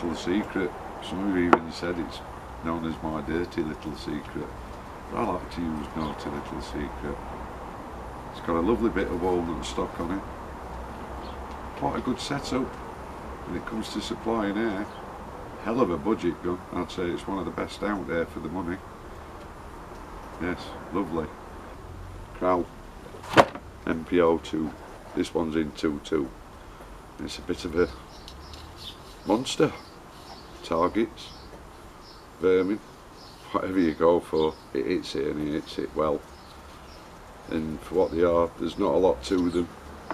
little secret. Some have even said it's known as my dirty little secret. But I like to use naughty little secret. It's got a lovely bit of walnut stock on it. Quite a good setup when it comes to supplying air. Hell of a budget gun. I'd say it's one of the best out there for the money. Yes, lovely. Kral NP02. This one's in 2.2. It's a bit of a monster. Targets, vermin, whatever you go for, it hits it and it hits it well. And for what they are, there's not a lot to them.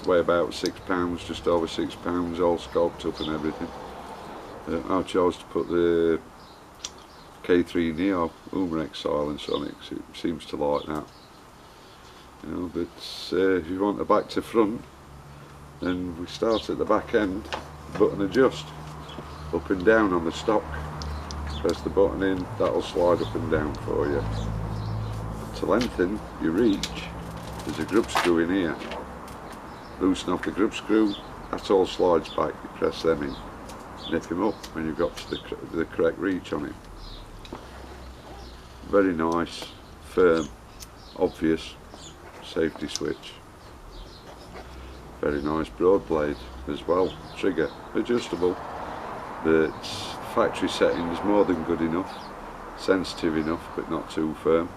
Weigh about £6, just over £6, all scoped up and everything. I chose to put the K3 Neo Umrex silence on it because it seems to like that. You know, but if you want a back to front, then we start at the back end, button adjust, up and down on the stock. Press the button in, that'll slide up and down for you. To lengthen your reach, there's a grub screw in here. Loosen off the grub screw, that all slides back, you press them in. Nip him up when you've got to the correct reach on it. Very nice, firm, obvious safety switch. Very nice broad blade as well. Trigger adjustable, but factory setting is more than good enough. Sensitive enough but not too firm.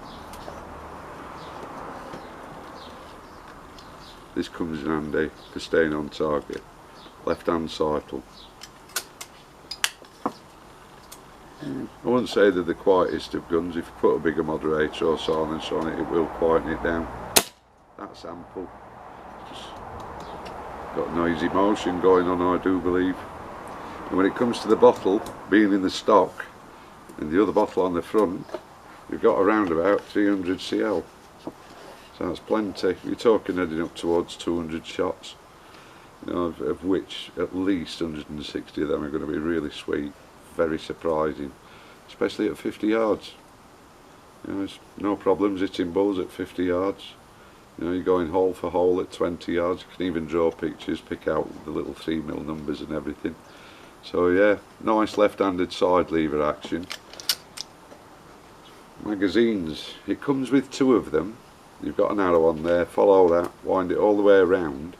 This comes in handy for staying on target. Left hand sightle. I wouldn't say they're the quietest of guns. If you put a bigger moderator or silencer on it, it will quieten it down. That's ample. Just got noisy motion going on, I do believe. And when it comes to the bottle being in the stock and the other bottle on the front, you've got around about 300 cl. So that's plenty. You're talking heading up towards 200 shots. You know, of which at least 160 of them are going to be really sweet. Very surprising, especially at 50 yards. You know, there's no problems hitting bulls at 50 yards. You know, you're going hole for hole at 20 yards. You can even draw pictures, pick out the little 3mm numbers and everything. So yeah, nice left-handed side lever action. Magazines, it comes with 2 of them. You've got an arrow on there, follow that, wind it all the way around,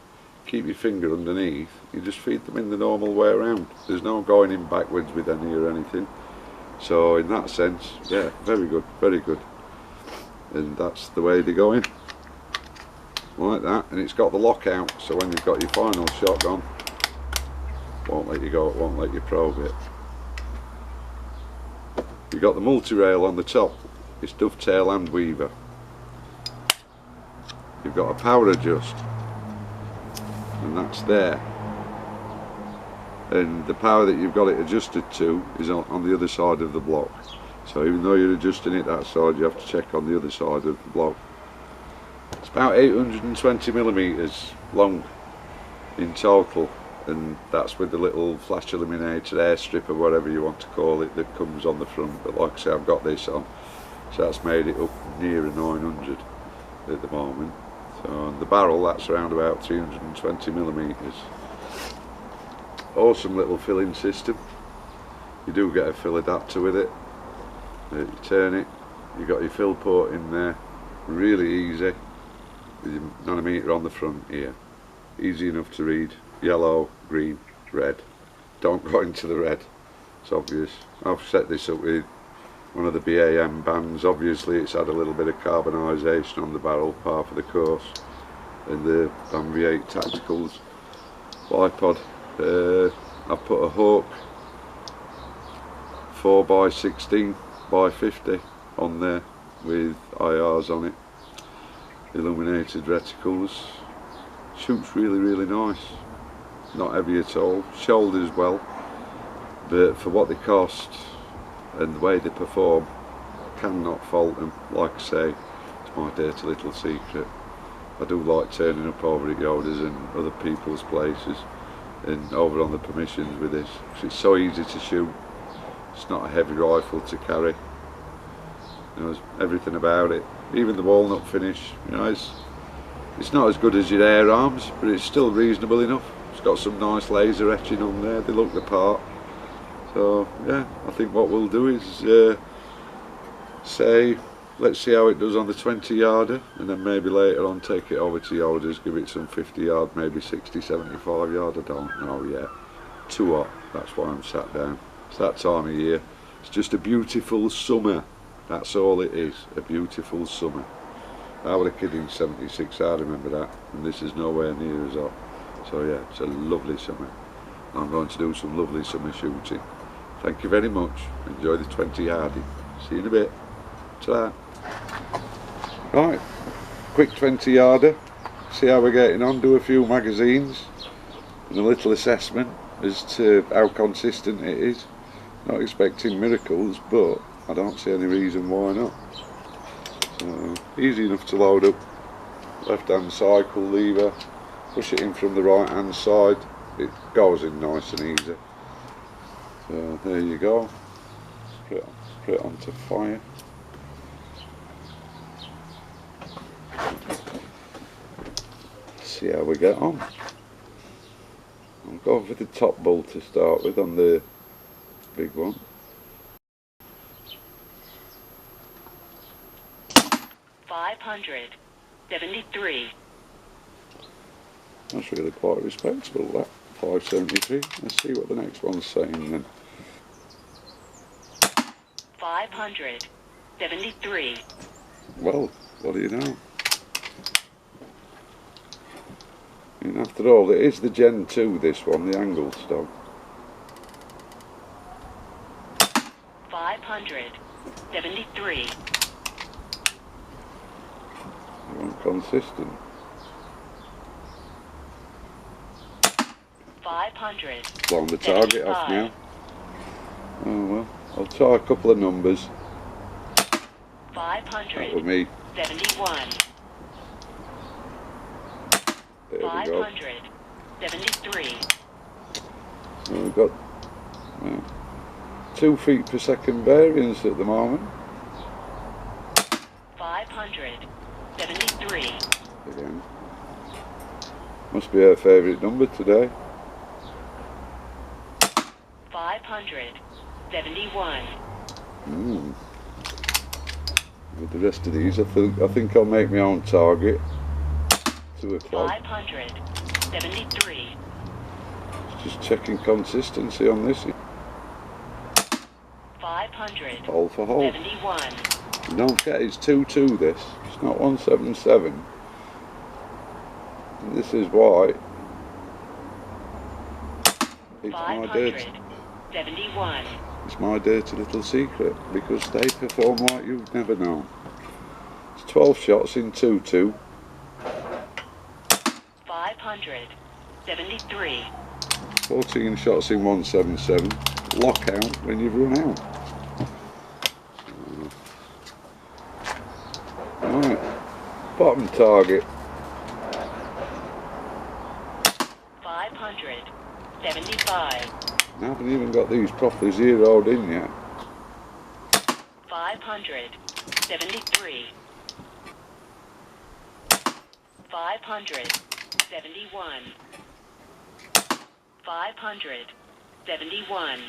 keep your finger underneath, you just feed them in the normal way around. There's no going in backwards with any or anything. So in that sense, yeah, very good, very good. And that's the way they go in. Like that, and it's got the lockout, so when you've got your final shot on, won't let you go, it won't let you probe it. You've got the multi-rail on the top, it's dovetail and weaver. You've got a power adjust, and that's there. And the power that you've got it adjusted to is on the other side of the block. So even though you're adjusting it that side, you have to check on the other side of the block. It's about 820mm long in total, and that's with the little flash eliminator airstrip or whatever you want to call it that comes on the front. But like I say, I've got this on, so that's made it up near a 900 at the moment. So on the barrel, that's around about 320mm. Awesome little filling system. You do get a fill adapter with it. You turn it, you've got your fill port in there, really easy. With your nanometer on the front here. Easy enough to read. Yellow, green, red. Don't go into the red, it's obvious. I've set this up with one of the BAM bands. Obviously it's had a little bit of carbonisation on the barrel, par for the course. And the BAM V8 Tacticals bipod. I've put a Hawk 4x16x50 on there with IRs on it. Illuminated reticles. Shoots really, really nice. Not heavy at all. Shoulders well, but for what they cost and the way they perform, cannot fault them. Like I say, it's my dirty little secret. I do like turning up over at Yoda's and other people's places and over on the permissions with this, because it's so easy to shoot. It's not a heavy rifle to carry. You know, everything about it, even the walnut finish. You know, it's not as good as your air arms, but it's still reasonable enough. It's got some nice laser etching on there. They look the part. So yeah, I think what we'll do is say, let's see how it does on the 20-yarder, and then maybe later on take it over to the orders, give it some 50-yard, maybe 60, 75-yard, I don't know yet. Too hot, that's why I'm sat down. It's that time of year. It's just a beautiful summer, that's all it is, a beautiful summer. I was a kid in '76, I remember that, and this is nowhere near as hot. So yeah, it's a lovely summer. I'm going to do some lovely summer shooting. Thank you very much. Enjoy the 20-yarding. See you in a bit. Ta-da. Right, quick 20-yarder. See how we're getting on. Do a few magazines and a little assessment as to how consistent it is. Not expecting miracles, but I don't see any reason why not. So, easy enough to load up. Left hand cycle lever. Push it in from the right hand side. It goes in nice and easy. So there you go. Put it onto fire. See how we get on. I'll go for the top bull to start with on the big one. $573. That's really quite respectable, that. 573. Let's see what the next one's saying then. 573. Well, what do you know? And after all, it is the Gen 2, this one, the angle stock. 573. They weren't consistent. 500. Blown the target off now. Oh well, I'll try a couple of numbers. 500. That with me. 71. There we go. 573. Well, we've got 2 feet per second variance at the moment. 573. Again. Must be her favourite number today. 571. With the rest of these, I think I'll make my own target. 2 o'clock. 573. Just checking consistency on this. 571. Hole for hole. And don't forget, it's 2-2 this. It's not 177. And this is why it's my dirty. 571. It's my dirty little secret, because they perform like you've never known. It's 12 shots in 2-2. 573. 14 shots in 177. Lockout when you've run out. Right, bottom target. 575. I haven't even got these properly zeroed in yet. 573. 571. 571.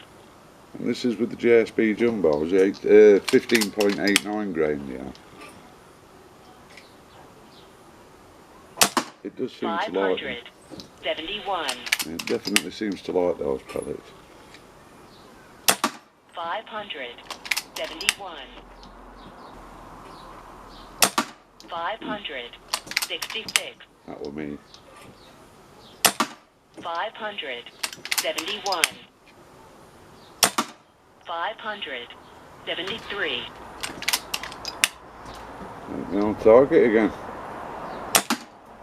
And this is with the JSB Jumbos, 15.89 grain, yeah. It does seem to like them. 571. It definitely seems to like those pellets. 571. 566. That will mean 571. 573. We're on target again.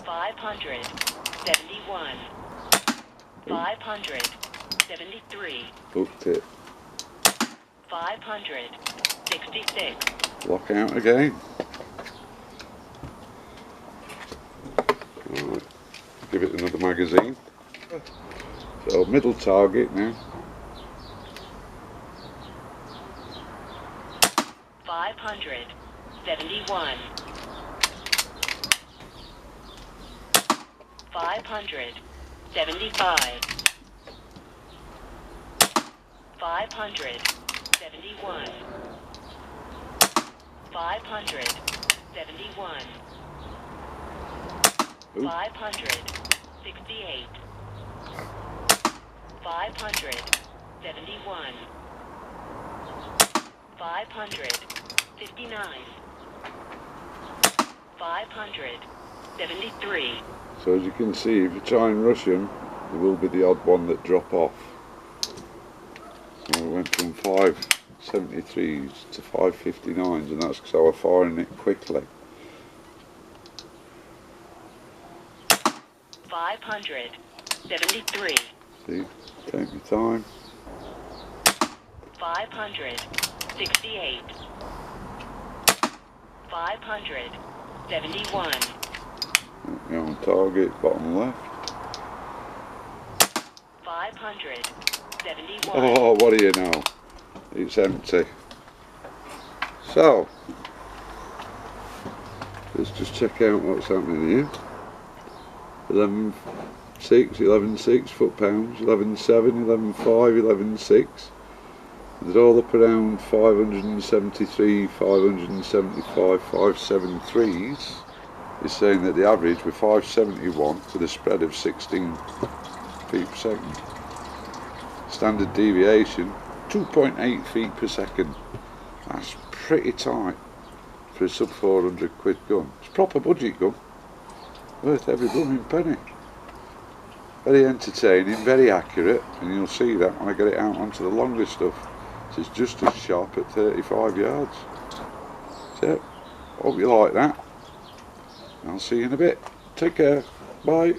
571. 573. Hooked it. 566. Lock out again. Right. Give it another magazine. So middle target now. 571. 575. 571. 571. Ooh. 568. 571. 559. 573. So as you can see, if you try and rush them, there will be the odd one that drop off. So we went from 573s to 559s, and that's because I was firing it quickly. 573. See, take your time. 568. 571. You're on target, bottom left. 571. Oh, what do you know? It's empty. So, let's just check out what's happening here. 11.6, 11.6 foot-pounds, 11.7, 11.5, 11.6. They're all up around 573, 575, 573s. It's saying that the average was 571 with a spread of 16 feet per second. Standard deviation 2.8 feet per second. That's pretty tight for a sub 400 quid gun. It's a proper budget gun, worth every blooming penny. Very entertaining, very accurate, and you'll see that when I get it out onto the longer stuff. So it's just as sharp at 35 yards. So, hope you like that. I'll see you in a bit. Take care. Bye.